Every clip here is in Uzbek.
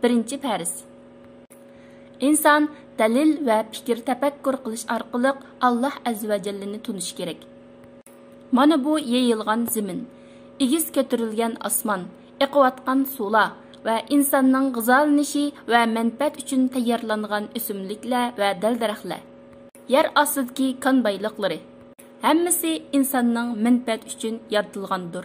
Birinchi farz. İnsan dalil va fikr tafakkur qilish orqali Alloh azza va jallani tunish kerak. Mana bu yeyilgan zimin, egiz ko'tarilgan osmon, eqiyotgan suvlar va insonning g'izolanishi va manfaat uchun tayyorlangan o'simliklar va dal-daraxtlar. Yer ostidagi kon boyliqlari hammasi insonning manfaat uchun yaratilgandir.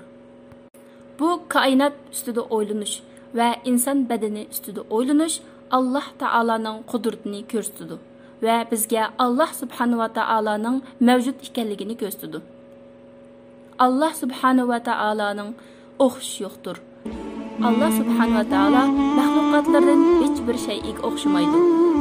Bu koinot ustida o'ylanish ve insan bedeni üstüde oylanish Allah Taala'nın kudretini ko'rsatadi ve bizge Allah Subhanahu wa Taala'nın mevcut ekanligini ko'rsatadi. Allah Subhanahu wa Taala'nın o'xshashi yo'qdir. Allah Subhanahu wa Taala mahluqotlardan hiçbir şeyga o'xshamaydi.